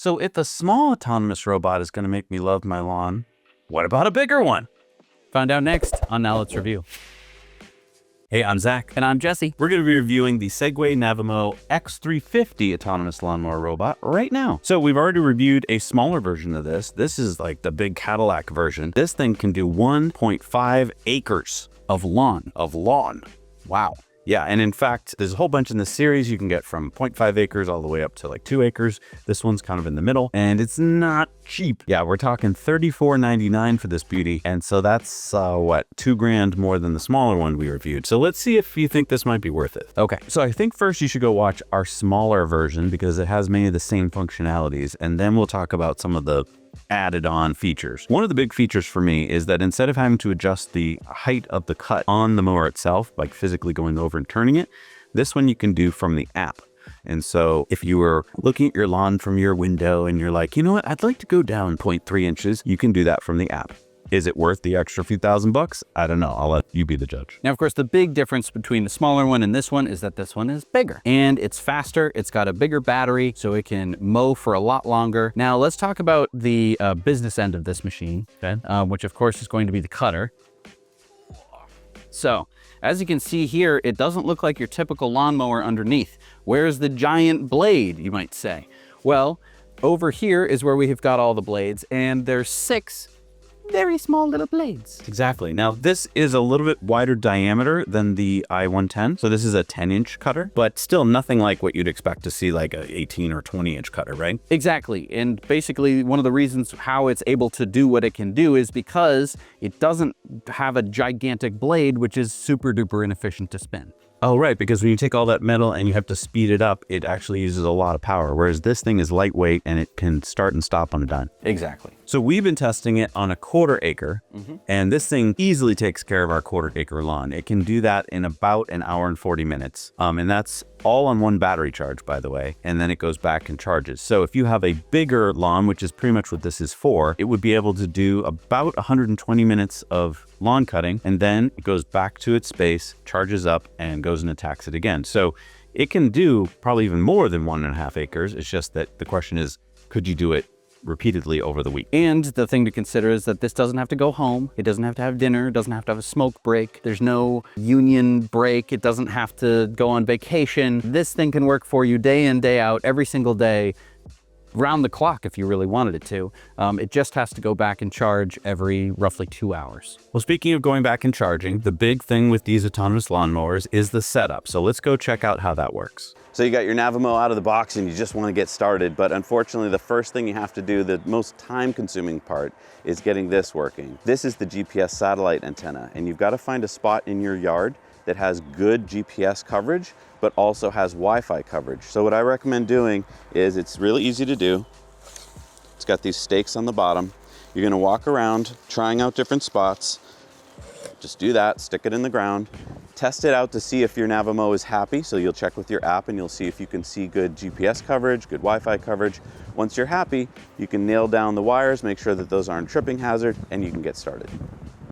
So if a small autonomous robot is going to make me love my lawn, what about a bigger one? Find out next on Now Let's Review. Hey, I'm Zach. And I'm Jesse. We're going to be reviewing the Segway Navimow X350 autonomous lawnmower robot right now. So we've already reviewed a smaller version of this. This is like the big Cadillac version. This thing can do 1.5 acres Of lawn. Wow. Yeah, and in fact, there's a whole bunch in this series. You can get from 0.5 acres all the way up to like 2 acres. This one's kind of in the middle, and it's not cheap. Yeah, we're talking $34.99 for this beauty. And so that's, what, $2,000 more than the smaller one we reviewed. So let's see if you think this might be worth it. Okay, so I think first you should go watch our smaller version because it has many of the same functionalities, and then we'll talk about some of the added on features. One of the big features for me is that instead of having to adjust the height of the cut on the mower itself, like physically going over and turning it, this one you can do from the app. And so if you were looking at your lawn from your window and you're like, you know what, I'd like to go down 0.3 inches, you can do that from the app. Is it worth the extra few $1,000s? I don't know. I'll let you be the judge. Now, of course, the big difference between the smaller one and this one is that this one is bigger and it's faster. It's got a bigger battery, so it can mow for a lot longer. Now, let's talk about the business end of this machine, okay? Which, of course, is going to be the cutter. So, as you can see here, it doesn't look like your typical lawnmower underneath. Where's the giant blade, you might say? Well, over here is where we have got all the blades, and there's 6 very small little blades. Exactly. Now, this is a little bit wider diameter than the i110. So this is a 10-inch cutter, but still nothing like what you'd expect to see like a 18 or 20-inch cutter, right? Exactly. And basically, one of the reasons how it's able to do what it can do is because it doesn't have a gigantic blade, which is super duper inefficient to spin. Oh, right, because when you take all that metal and you have to speed it up, it actually uses a lot of power, whereas this thing is lightweight and it can start and stop on a dime. Exactly. So we've been testing it on a 1/4 acre, and this thing easily takes care of our 1/4 acre lawn. It can do that in about 1 hour and 40 minutes, and that's all on one battery charge, by the way, and then it goes back and charges. So if you have a bigger lawn, which is pretty much what this is for, it would be able to do about 120 minutes of lawn cutting, and then it goes back to its base, charges up, and goes and attacks it again. So it can do probably even more than 1.5 acres. It's just that the question is, could you do it repeatedly over the week? And the thing to consider is that this doesn't have to go home. It doesn't have to have dinner. It doesn't have to have a smoke break. There's no union break. It doesn't have to go on vacation. This thing can work for you day in, day out, every single day, round the clock if you really wanted it to. It just has to go back and charge every roughly 2 hours. Well, speaking of going back and charging, the big thing with these autonomous lawnmowers is the setup. So let's go check out how that works. So you got your Navimow out of the box and you just want to get started, but unfortunately the first thing you have to do, the most time-consuming part, is getting this working. This is the GPS satellite antenna, and you've got to find a spot in your yard that has good GPS coverage, but also has Wi-Fi coverage. So what I recommend doing is, it's really easy to do. It's got these stakes on the bottom. You're gonna walk around trying out different spots. Just do that, stick it in the ground. Test it out to see if your Navimow is happy. So you'll check with your app and you'll see if you can see good GPS coverage, good Wi-Fi coverage. Once you're happy, you can nail down the wires, make sure that those aren't tripping hazard, and you can get started.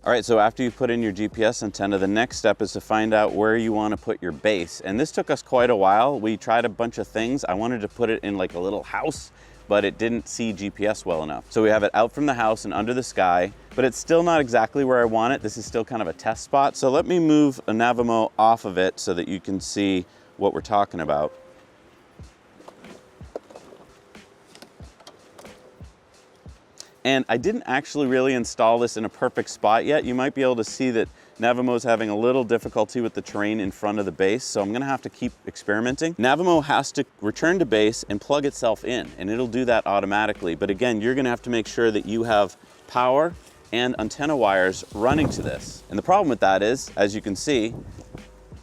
All right, so after you put in your GPS antenna, the next step is to find out where you want to put your base. And this took us quite a while. We tried a bunch of things. I wanted to put it in like a little house, but it didn't see GPS well enough. So we have it out from the house and under the sky, but it's still not exactly where I want it. This is still kind of a test spot. So let me move a Navimow off of it so that you can see what we're talking about. And I didn't actually really install this in a perfect spot yet. You might be able to see that Navimow is having a little difficulty with the terrain in front of the base, so I'm gonna have to keep experimenting. Navimow has to return to base and plug itself in, and it'll do that automatically. But again, you're gonna have to make sure that you have power and antenna wires running to this. And the problem with that is, as you can see,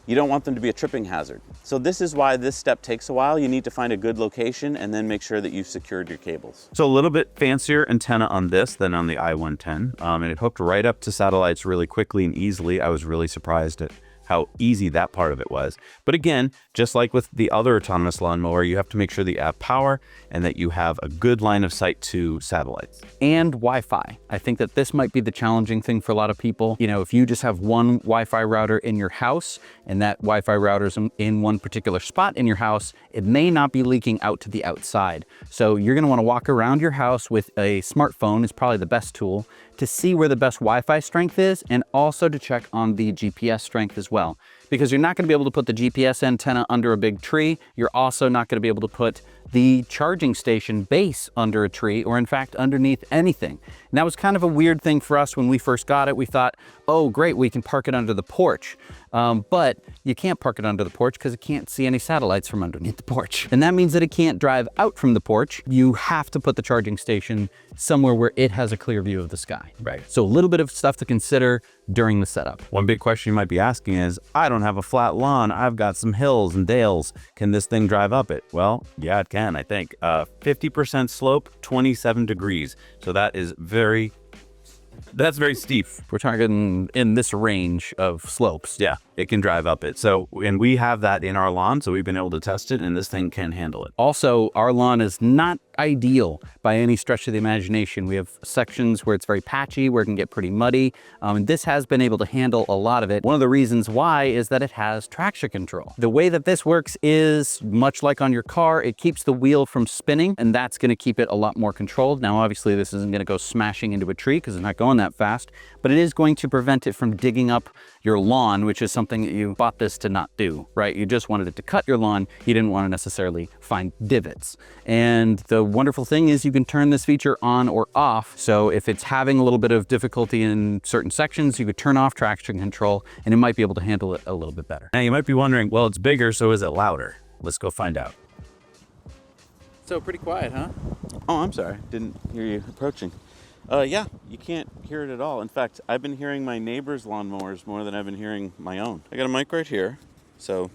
you don't want them to be a tripping hazard. So this is why this step takes a while. You need to find a good location and then make sure that you've secured your cables. So a little bit fancier antenna on this than on the i110, and it hooked right up to satellites really quickly and easily. I was really surprised at how easy that part of it was. But again, just like with the other autonomous lawnmower, you have to make sure that you have power and that you have a good line of sight to satellites. And Wi-Fi. I think that this might be the challenging thing for a lot of people. You know, if you just have one Wi-Fi router in your house and that Wi-Fi router is in one particular spot in your house, it may not be leaking out to the outside. So you're gonna wanna walk around your house with a smartphone, is probably the best tool, to see where the best Wi-Fi strength is and also to check on the GPS strength as well. Because you're not gonna be able to put the GPS antenna under a big tree. You're also not gonna be able to put the charging station base under a tree, or in fact underneath anything. And that was kind of a weird thing for us when we first got it. We thought, oh great, we can park it under the porch. But you can't park it under the porch because it can't see any satellites from underneath the porch. And that means that it can't drive out from the porch. You have to put the charging station somewhere where it has a clear view of the sky. Right. So a little bit of stuff to consider during the setup. One big question you might be asking is, I don't have a flat lawn. I've got some hills and dales. Can this thing drive up it? Well, yeah, it can, I think. 50% slope, 27 degrees. So that's very steep. We're talking in this range of slopes. Yeah, it can drive up it. So, and we have that in our lawn, so we've been able to test it, and this thing can handle it. Also, our lawn is not ideal by any stretch of the imagination. We have sections where it's very patchy, where it can get pretty muddy, and this has been able to handle a lot of it. One of the reasons why is that it has traction control. The way that this works is much like on your car. It keeps the wheel from spinning, and that's going to keep it a lot more controlled. Now, obviously, this isn't going to go smashing into a tree because it's not going that fast, but it is going to prevent it from digging up your lawn, which is something that you bought this to not do, right? You just wanted it to cut your lawn. You didn't want to necessarily find divots. And the wonderful thing is you can turn this feature on or off. So if it's having a little bit of difficulty in certain sections, you could turn off traction control and it might be able to handle it a little bit better. Now you might be wondering, well, it's bigger, so is it louder? Let's go find out. So pretty quiet, huh? Oh, I'm sorry. Didn't hear you approaching. Yeah, you can't hear it at all. In fact, I've been hearing my neighbor's lawnmowers more than I've been hearing my own. I got a mic right here, so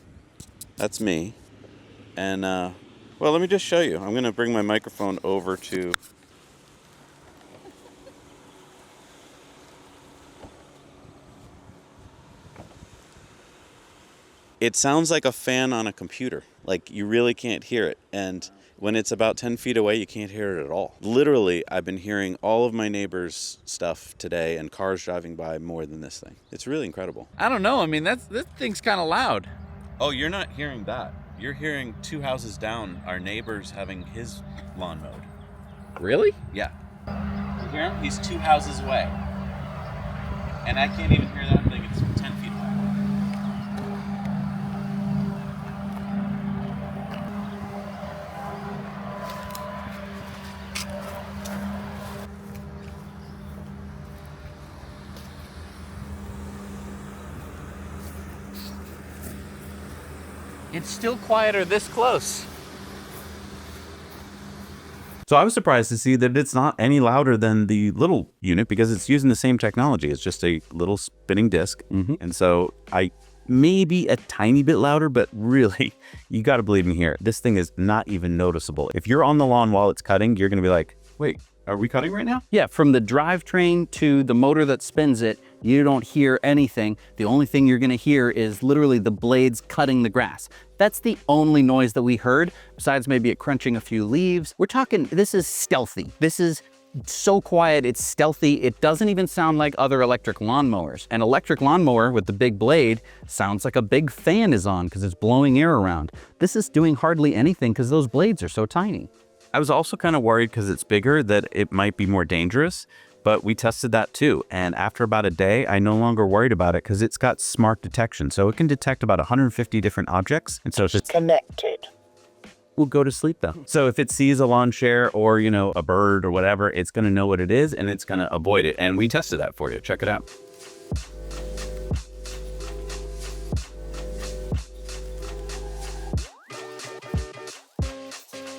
that's me. And, well, let me just show you. I'm going to bring my microphone over to... It sounds like a fan on a computer. Like, you really can't hear it. And when it's about 10 feet away, you can't hear it at all. Literally, I've been hearing all of my neighbors' stuff today and cars driving by more than this thing. It's really incredible. I don't know. I mean, this thing's kind of loud. Oh, you're not hearing that. You're hearing 2 houses down, our neighbor's having his lawn mowed. Really? Yeah. You hear him? He's 2 houses away. And I can't even hear that thing. It's 10 feet away. It's still quieter this close. So I was surprised to see that it's not any louder than the little unit because it's using the same technology. It's just a little spinning disc. And so I maybe a tiny bit louder, but really, you got to believe me here. This thing is not even noticeable. If you're on the lawn while it's cutting, you're going to be like, wait, are we cutting right now? Yeah, from the drivetrain to the motor that spins it, you don't hear anything. The only thing you're gonna hear is literally the blades cutting the grass. That's the only noise that we heard, besides maybe it crunching a few leaves. We're talking, this is stealthy. This is so quiet, it's stealthy. It doesn't even sound like other electric lawnmowers. An electric lawnmower with the big blade sounds like a big fan is on because it's blowing air around. This is doing hardly anything because those blades are so tiny. I was also kind of worried because it's bigger that it might be more dangerous, but we tested that too. And after about a day, I no longer worried about it because it's got smart detection. So it can detect about 150 different objects. And so it's connected. We'll go to sleep though. So if it sees a lawn chair or, you know, a bird or whatever, it's going to know what it is and it's going to avoid it. And we tested that for you. Check it out.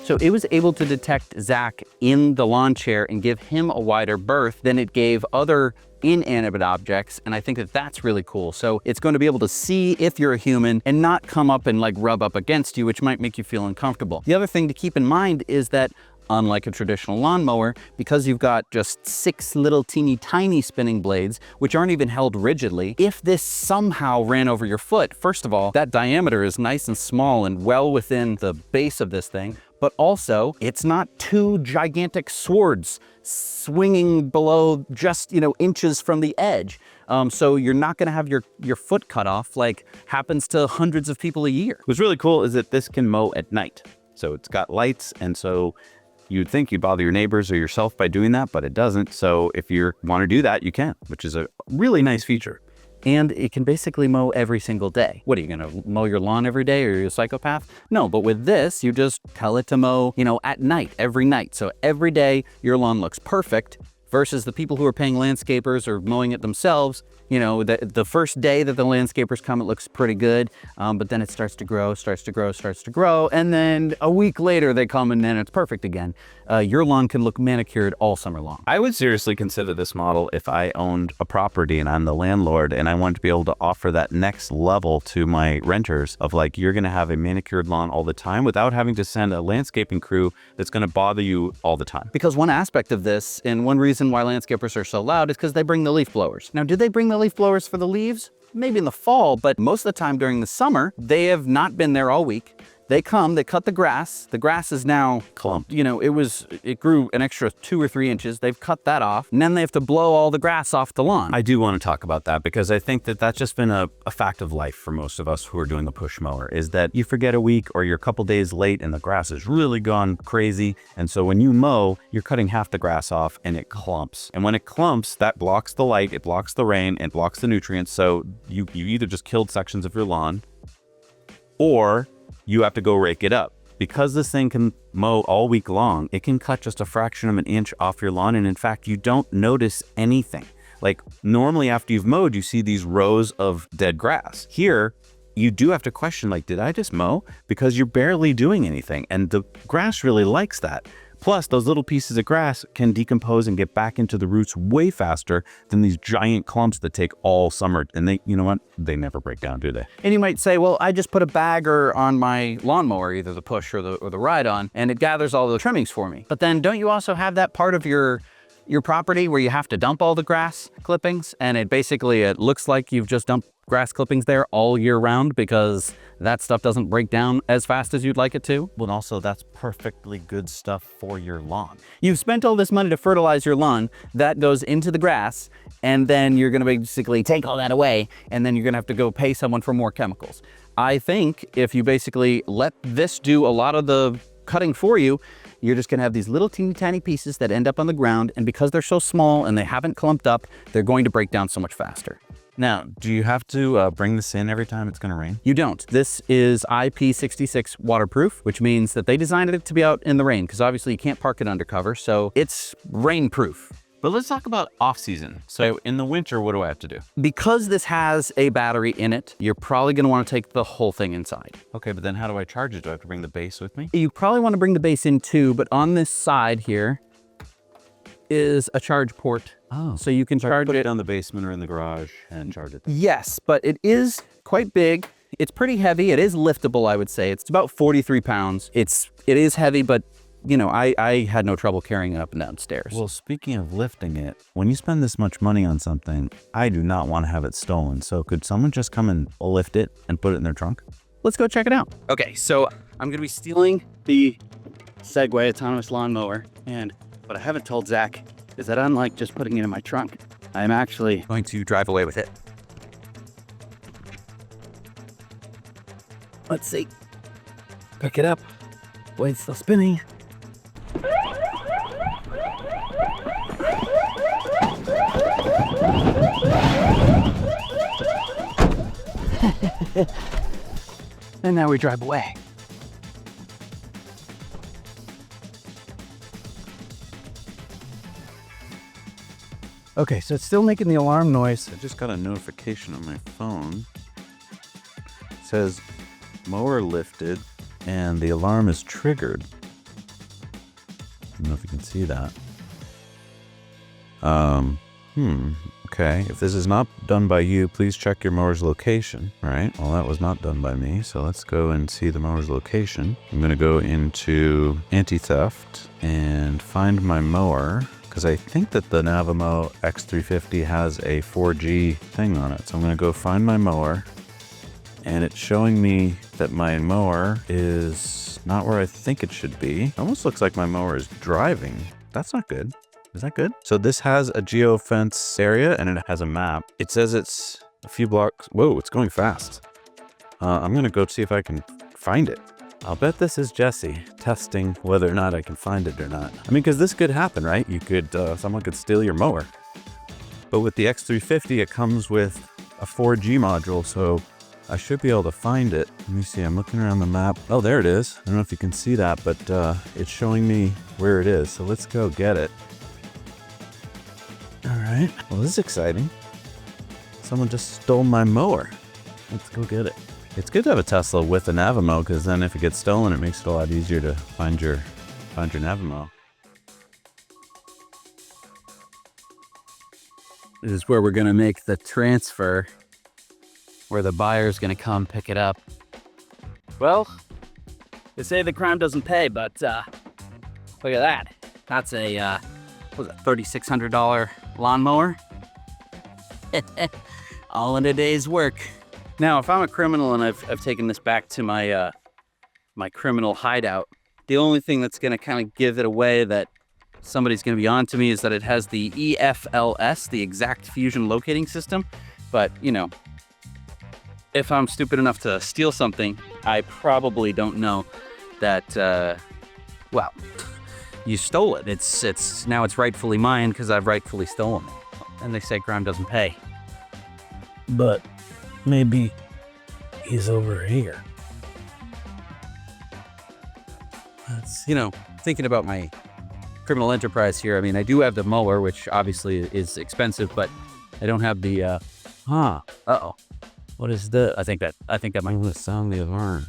So it was able to detect Zach in the lawn chair and give him a wider berth than it gave other inanimate objects, and I think that that's really cool. So it's going to be able to see if you're a human and not come up and like rub up against you, which might make you feel uncomfortable. The other thing to keep in mind is that unlike a traditional lawnmower, because you've got just 6 little teeny tiny spinning blades, which aren't even held rigidly. If this somehow ran over your foot, first of all, that diameter is nice and small and well within the base of this thing, but also it's not 2 gigantic swords swinging below just, inches from the edge. So you're not gonna have your foot cut off like happens to hundreds of people a year. What's really cool is that this can mow at night. So it's got lights, and so you'd think you'd bother your neighbors or yourself by doing that, but it doesn't. So if you want to do that, you can, which is a really nice feature. And it can basically mow every single day. What, are you gonna mow your lawn every day, or are you a psychopath? No, but with this, you just tell it to mow, at night, every night. So every day your lawn looks perfect, versus the people who are paying landscapers or mowing it themselves. The first day that the landscapers come, it looks pretty good, but then it starts to grow, and then a week later they come and then it's perfect again. Your lawn can look manicured all summer long. I would seriously consider this model if I owned a property and I'm the landlord and I want to be able to offer that next level to my renters of like, you're gonna have a manicured lawn all the time without having to send a landscaping crew that's gonna bother you all the time. Because one aspect of this, and one reason why landscapers are so loud, is because they bring the leaf blowers. Now, do they bring the leaf blowers for the leaves? Maybe in the fall, but most of the time during the summer, they have not been there all week. They come, they cut the grass. The grass is now clumped. It grew an extra 2 or 3 inches. They've cut that off, and then they have to blow all the grass off the lawn. I do want to talk about that because I think that that's just been a fact of life for most of us who are doing a push mower, is that you forget a week or you're a couple days late and the grass has really gone crazy. And so when you mow, you're cutting half the grass off and it clumps. And when it clumps, that blocks the light, it blocks the rain, it blocks the nutrients. So you either just killed sections of your lawn or you have to go rake it up. Because this thing can mow all week long, it can cut just a fraction of an inch off your lawn, and in fact, you don't notice anything. Like normally after you've mowed, you see these rows of dead grass. Here, you do have to question, like, did I just mow? Because you're barely doing anything, and the grass really likes that. Plus, those little pieces of grass can decompose and get back into the roots way faster than these giant clumps that take all summer. And they, you know what? They never break down, do they? And you might say, well, I just put a bagger on my lawnmower, either the push or the ride-on, and it gathers all the trimmings for me. But then don't you also have that part of your property where you have to dump all the grass clippings, and it looks like you've just dumped grass clippings there all year round because that stuff doesn't break down as fast as you'd like it to? Well, and also that's perfectly good stuff for your lawn. You've spent all this money to fertilize your lawn, that goes into the grass, and then you're gonna basically take all that away, and then you're gonna have to go pay someone for more chemicals. I think if you basically let this do a lot of the cutting for you, you're just gonna have these little teeny tiny pieces that end up on the ground, and because they're so small and they haven't clumped up, they're going to break down so much faster. Now, do you have to bring this in every time it's gonna rain? You don't. This is IP66 waterproof, which means that they designed it to be out in the rain, because obviously you can't park it undercover, so it's rainproof. But let's talk about off-season. So in the winter, what do I have to do? Because this has a battery in it, you're probably gonna wanna take the whole thing inside. Okay, but then how do I charge it? Do I have to bring the base with me? You probably wanna bring the base in too, but on this side here is a charge port. Oh. So you can charge Put it it down the basement or in the garage and charge it. Yes, but it is quite big. It's pretty heavy. It is liftable, I would say. It's about 43 pounds. It is heavy, but I had no trouble carrying it up and down stairs. Well, speaking of lifting it, when you spend this much money on something, I do not want to have it stolen. So could someone just come and lift it and put it in their trunk? Let's go check it out. Okay, so I'm gonna be stealing the Segway autonomous lawnmower, and what I haven't told Zach is that unlike just putting it in my trunk, I'm actually going to drive away with it. Let's see. Pick it up. Blade's still spinning. And now we drive away. Okay, so it's still making the alarm noise. I just got a notification on my phone. It says mower lifted and the alarm is triggered. I don't know if you can see that. Okay, if this is not done by you, please check your mower's location. All right, well, that was not done by me, so let's go and see the mower's location. I'm gonna go into anti-theft and find my mower, because I think that the Navimow X350 has a 4G thing on it. So I'm gonna go find my mower, and it's showing me that my mower is not where I think it should be. It almost looks like my mower is driving. That's not good. Is that good? So this has a geofence area and it has a map. It says it's a few blocks. Whoa, it's going fast. I'm gonna go see if I can find it. I'll bet this is Jesse testing whether or not I can find it or not. I mean, because this could happen, right? You could, someone could steal your mower. But with the X350, it comes with a 4G module, so I should be able to find it. Let me see, I'm looking around the map. Oh, there it is. I don't know if you can see that, but it's showing me where it is. So let's go get it. All right, well, this is exciting. Someone just stole my mower. Let's go get it. It's good to have a Tesla with a Navimow, because then if it gets stolen, it makes it a lot easier to find your Navimow. This is where we're gonna make the transfer, where the buyer's gonna come pick it up. Well, they say the crime doesn't pay, but look at that. That's a, what was it, $3,600 lawnmower? All in a day's work. Now, if I'm a criminal and I've taken this back to my my criminal hideout, the only thing that's gonna kind of give it away that somebody's gonna be on to me is that it has the EFLS, the Exact Fusion Locating System. But, you know, if I'm stupid enough to steal something, I probably don't know that, well, you stole it. It's now it's rightfully mine because I've rightfully stolen it. And they say crime doesn't pay. But maybe he's over here. That's, you know, thinking about my criminal enterprise here. I mean, I do have the mower, which obviously is expensive, but I don't have the, uh-oh. What is the, I think that might sound the alarm.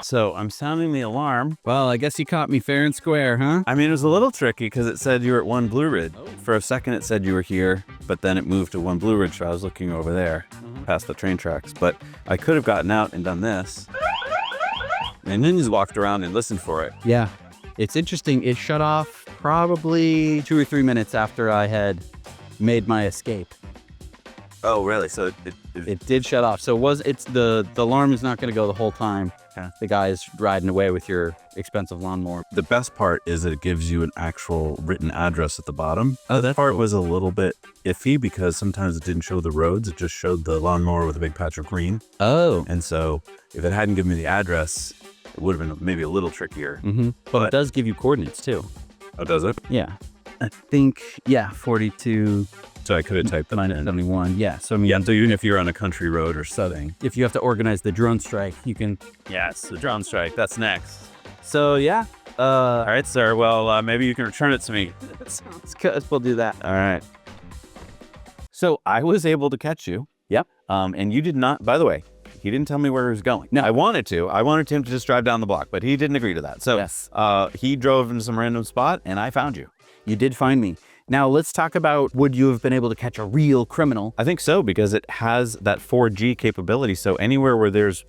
So I'm sounding the alarm. Well, I guess you caught me fair and square, huh? I mean, it was a little tricky because it said you were at 1 Blue Ridge. Oh. For a second, it said you were here, but then it moved to 1 Blue Ridge, so I was looking over there, past the train tracks. But I could have gotten out and done this, and then just walked around and listened for it. Yeah, it's interesting. It shut off probably 2 or 3 minutes after I had made my escape. Oh, really? So It did shut off. So the alarm is not going to go the whole time. Okay. The guy's riding away with your expensive lawnmower. The best part is that it gives you an actual written address at the bottom. Oh, that part was a little bit iffy because sometimes it didn't show the roads. It just showed the lawnmower with a big patch of green. Oh. And so if it hadn't given me the address, it would have been maybe a little trickier. Mm-hmm. But it does give you coordinates too. Oh, does it? Yeah. I think, yeah, 42. So I could have typed that in. 71. Yeah. So I mean, Yeah, so even if you're on a country road or something. if you have to organize the drone strike, you can. Yes, the drone strike. That's next. So yeah. All right, sir. Well, maybe you can return it to me. Sounds good. We'll do that. All right. So I was able to catch you. Yep. And you did not, by the way, he didn't tell me where he was going. No. I wanted him to just drive down the block, but he didn't agree to that. So Yes. he drove into some random spot and I found you. You did find me. Now let's talk about, would you have been able to catch a real criminal? I think so, because it has that 4G capability. So anywhere where there's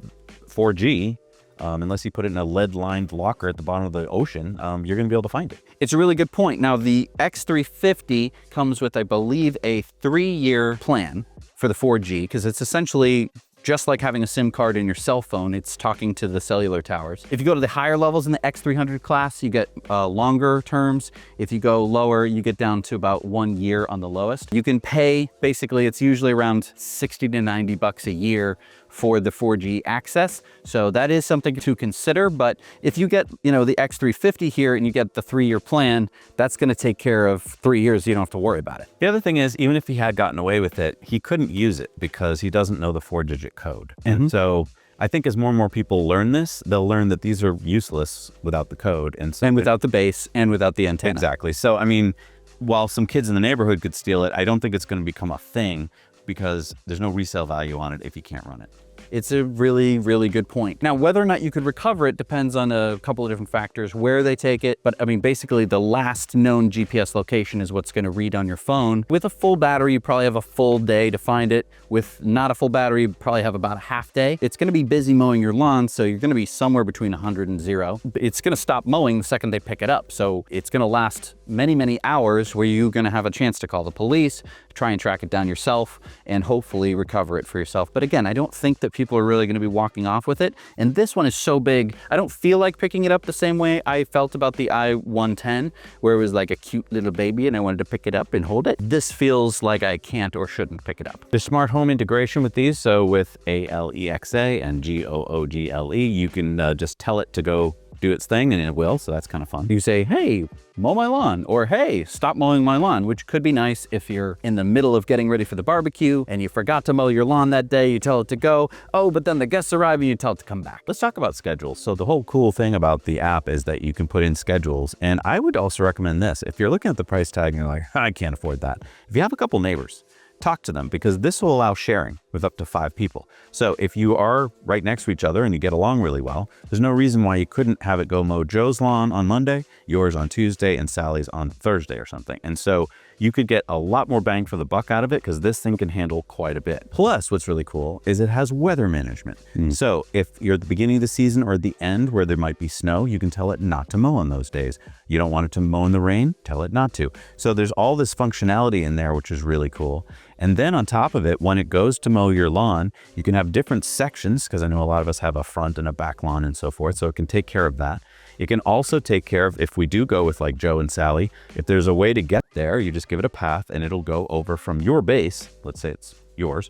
4G, unless you put it in a lead-lined locker at the bottom of the ocean, you're going to be able to find it. It's a really good point. Now the X350 comes with, I believe, a 3-year plan for the 4G, because it's essentially just like having a SIM card in your cell phone. It's talking to the cellular towers. If you go to the higher levels in the X300 class, you get longer terms. If you go lower, you get down to about 1 year on the lowest. You can pay, basically, it's usually around 60 to 90 bucks a year for the 4G access. So that is something to consider. But if you get, you know, the X350 here and you get the 3-year plan, that's going to take care of 3 years. You don't have to worry about it. The other thing is, even if he had gotten away with it, he couldn't use it because he doesn't know the 4-digit code. And so I think as more and more people learn this, they'll learn that these are useless without the code. And without the base and without the antenna. Exactly. So, I mean, while some kids in the neighborhood could steal it, I don't think it's going to become a thing because there's no resale value on it if you can't run it. It's a really, really good point. Now, whether or not you could recover it depends on a couple of different factors, where they take it. But I mean, basically the last known GPS location is what's going to read on your phone. With a full battery, you probably have a full day to find it. With not a full battery, you probably have about a half day. It's going to be busy mowing your lawn, so you're going to be somewhere between 100 and 0. It's going to stop mowing the second they pick it up. So it's going to last many, many hours where you're going to have a chance to call the police, try and track it down yourself, and hopefully recover it for yourself. But again, I don't think that people are really going to be walking off with it. And this one is so big, I don't feel like picking it up the same way I felt about the i110, where it was like a cute little baby and I wanted to pick it up and hold it. This feels like I can't or shouldn't pick it up. There's smart home integration with these. So with Alexa and Google, you can just tell it to go do its thing and it will, so that's kind of fun. You say, hey, mow my lawn, or hey, stop mowing my lawn, which could be nice if you're in the middle of getting ready for the barbecue and you forgot to mow your lawn that day. You tell it to go, oh, but then the guests arrive and you tell it to come back. Let's talk about schedules. So the whole cool thing about the app is that you can put in schedules, and I would also recommend this. If you're looking at the price tag and you're like, I can't afford that. If you have a couple neighbors, talk to them, because this will allow sharing with up to 5 people. So if you are right next to each other and you get along really well, there's no reason why you couldn't have it go mow Joe's lawn on Monday, yours on Tuesday, and Sally's on Thursday or something. And so you could get a lot more bang for the buck out of it, because this thing can handle quite a bit. Plus, what's really cool is it has weather management. So if you're at the beginning of the season or at the end where there might be snow, you can tell it not to mow on those days. You don't want it to mow in the rain, tell it not to. So there's all this functionality in there, which is really cool. And then on top of it, when it goes to mow your lawn, you can have different sections, because I know a lot of us have a front and a back lawn and so forth. So it can take care of that. It can also take care of, if we do go with like Joe and Sally, if there's a way to get there, you just give it a path and it'll go over from your base, let's say it's yours,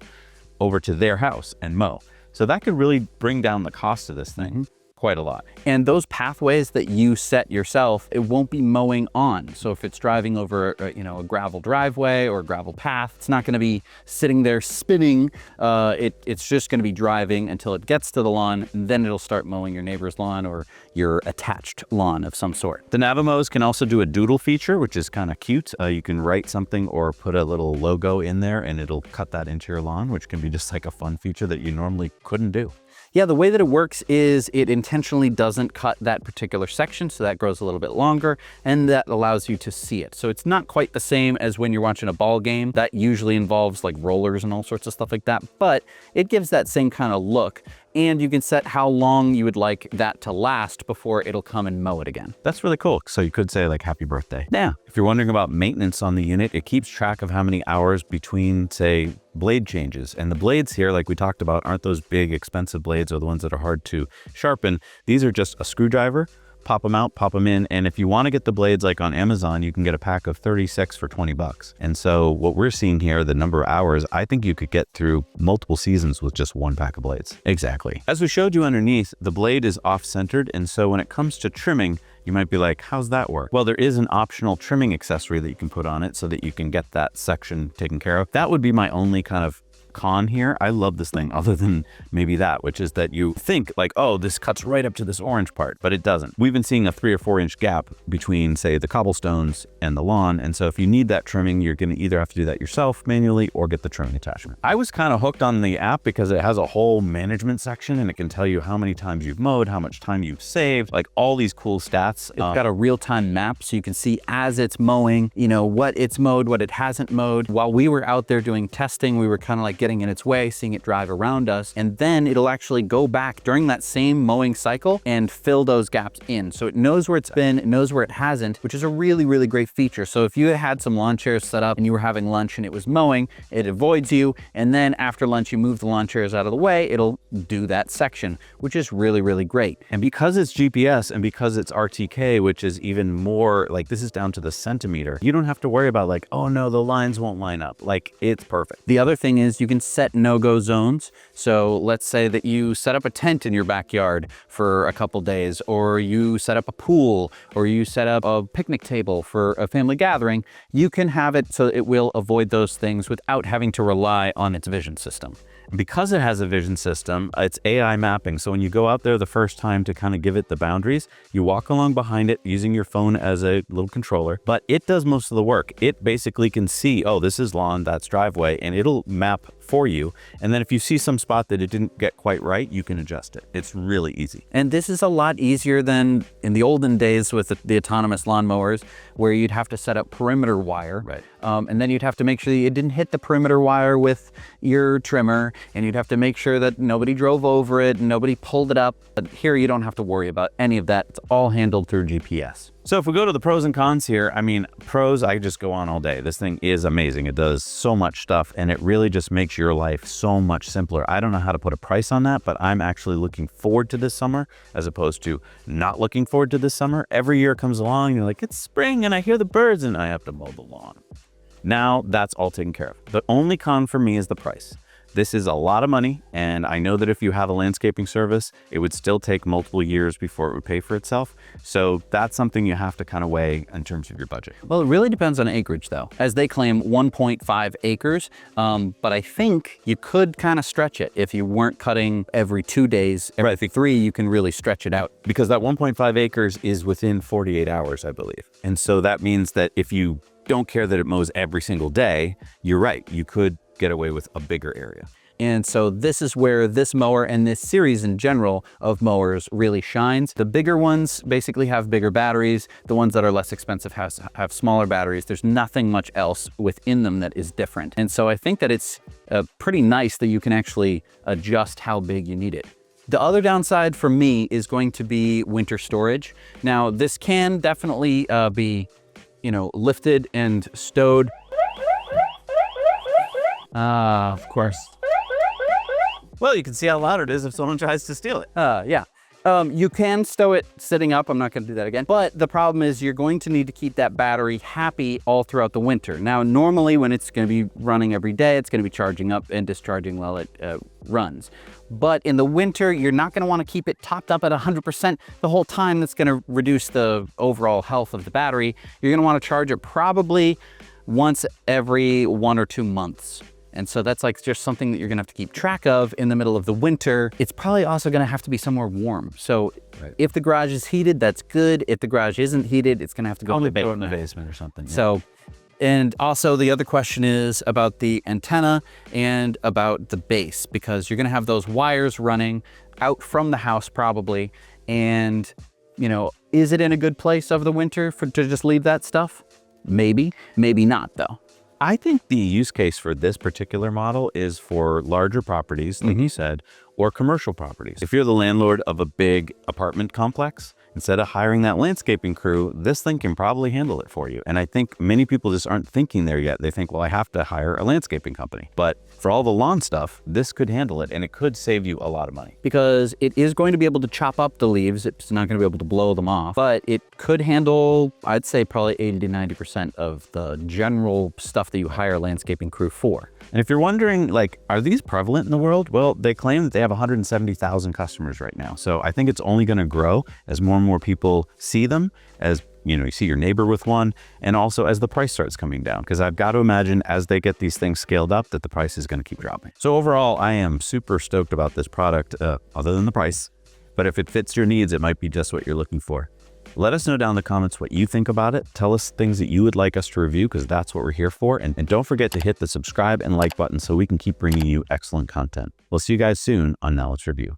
over to their house and mow. So that could really bring down the cost of this thing quite a lot. And those pathways that you set yourself, it won't be mowing on. So if it's driving over, a gravel driveway or a gravel path, it's not going to be sitting there spinning. It's just going to be driving until it gets to the lawn, and then it'll start mowing your neighbor's lawn or your attached lawn of some sort. The Navimows can also do a doodle feature, which is kind of cute. You can write something or put a little logo in there and it'll cut that into your lawn, which can be just like a fun feature that you normally couldn't do. Yeah, the way that it works is it intentionally doesn't cut that particular section, so that grows a little bit longer, and that allows you to see it. So it's not quite the same as when you're watching a ball game. That usually involves like rollers and all sorts of stuff like that, but it gives that same kind of look. And you can set how long you would like that to last before it'll come and mow it again. That's really cool. So you could say like, happy birthday. Yeah. If you're wondering about maintenance on the unit, it keeps track of how many hours between, say, blade changes. And the blades here, like we talked about, aren't those big expensive blades or the ones that are hard to sharpen. These are just a screwdriver. Pop them out, pop them in. And if you want to get the blades like on Amazon, you can get a pack of 36 for 20 bucks. And so what we're seeing here, the number of hours, I think you could get through multiple seasons with just one pack of blades. Exactly. As we showed you underneath, the blade is off-centered. And so when it comes to trimming, you might be like, how's that work? Well, there is an optional trimming accessory that you can put on it so that you can get that section taken care of. That would be my only kind of con here. I love this thing, other than maybe that, which is that you think like, oh, this cuts right up to this orange part, but it doesn't. We've been seeing a 3 or 4 inch gap between, say, the cobblestones and the lawn. And so if you need that trimming, you're going to either have to do that yourself manually or get the trimming attachment. I was kind of hooked on the app because it has a whole management section and it can tell you how many times you've mowed, how much time you've saved, like all these cool stats. It's got a real-time map, so you can see as it's mowing, what it's mowed, what it hasn't mowed. While we were out there doing testing, we were kind of like getting in its way, seeing it drive around us, and then it'll actually go back during that same mowing cycle and fill those gaps in. So it knows where it's been, it knows where it hasn't, which is a really, really great feature. So if you had some lawn chairs set up and you were having lunch and it was mowing, it avoids you, and then after lunch you move the lawn chairs out of the way, it'll do that section, which is really, really great. And because it's GPS and because it's RTK, which is even more like, this is down to the centimeter, you don't have to worry about like, oh no, the lines won't line up. Like, it's perfect. The other thing is you can set no-go zones. So let's say that you set up a tent in your backyard for a couple days, or you set up a pool, or you set up a picnic table for a family gathering. You can have it so it will avoid those things without having to rely on its vision system. Because it has a vision system, it's AI mapping. So when you go out there the first time to kind of give it the boundaries, you walk along behind it using your phone as a little controller, but it does most of the work. It basically can see, oh, this is lawn, that's driveway, and it'll map for you. And then if you see some spot that it didn't get quite right, you can adjust it. It's really easy. And this is a lot easier than in the olden days with the autonomous lawnmowers, where you'd have to set up perimeter wire. Right. And then you'd have to make sure it didn't hit the perimeter wire with your trimmer, and you'd have to make sure that nobody drove over it and nobody pulled it up. But here you don't have to worry about any of that. It's all handled through GPS. So if we go to the pros and cons here, I mean, pros, I just go on all day. This thing is amazing. It does so much stuff, and it really just makes your life so much simpler. I don't know how to put a price on that, but I'm actually looking forward to this summer as opposed to not looking forward to this summer. Every year comes along, and you're like, it's spring, and I hear the birds, and I have to mow the lawn. Now that's all taken care of. The only con for me is the price. This is a lot of money, and I know that if you have a landscaping service, it would still take multiple years before it would pay for itself. So that's something you have to kind of weigh in terms of your budget. Well, it really depends on acreage, though. As they claim 1.5 acres, but I think you could kind of stretch it if you weren't cutting every 2 days. Every 3, you can really stretch it out. Because that 1.5 acres is within 48 hours, I believe. And so that means that if you don't care that it mows every single day, you're right, you could get away with a bigger area. And so this is where this mower and this series in general of mowers really shines. The bigger ones basically have bigger batteries. The ones that are less expensive have smaller batteries. There's nothing much else within them that is different. And so I think that it's pretty nice that you can actually adjust how big you need it. The other downside for me is going to be winter storage. Now, this can definitely be, lifted and stowed. Of course. Well, you can see how loud it is if someone tries to steal it. Yeah. You can stow it sitting up. I'm not going to do that again. But the problem is you're going to need to keep that battery happy all throughout the winter. Now, normally when it's going to be running every day, it's going to be charging up and discharging while it runs. But in the winter, you're not going to want to keep it topped up at 100% the whole time. That's going to reduce the overall health of the battery. You're going to want to charge it probably once every 1 or 2 months. And so that's like just something that you're gonna have to keep track of in the middle of the winter. It's probably also gonna have to be somewhere warm. So if the garage is heated, that's good. If the garage isn't heated, it's gonna have to go in the basement or something. Yeah. So, and also the other question is about the antenna and about the base, because you're gonna have those wires running out from the house probably. And, is it in a good place over the winter to just leave that stuff? Maybe, maybe not though. I think the use case for this particular model is for larger properties, like you said, or commercial properties. If you're the landlord of a big apartment complex, instead of hiring that landscaping crew, this thing can probably handle it for you. And I think many people just aren't thinking there yet. They think, well, I have to hire a landscaping company. But for all the lawn stuff, this could handle it, and it could save you a lot of money. Because it is going to be able to chop up the leaves. It's not going to be able to blow them off, but it could handle, I'd say probably 80 to 90% of the general stuff that you hire a landscaping crew for. And if you're wondering, are these prevalent in the world? Well, they claim that they have 170,000 customers right now. So I think it's only going to grow as more and more people see them, as you see your neighbor with one, and also as the price starts coming down, because I've got to imagine as they get these things scaled up that the price is going to keep dropping. So overall, I am super stoked about this product, other than the price. But if it fits your needs, it might be just what you're looking for. Let us know down in the comments what you think about it. Tell us things that you would like us to review, because that's what we're here for. And don't forget to hit the subscribe and like button so we can keep bringing you excellent content. We'll see you guys soon on Now Let's Review.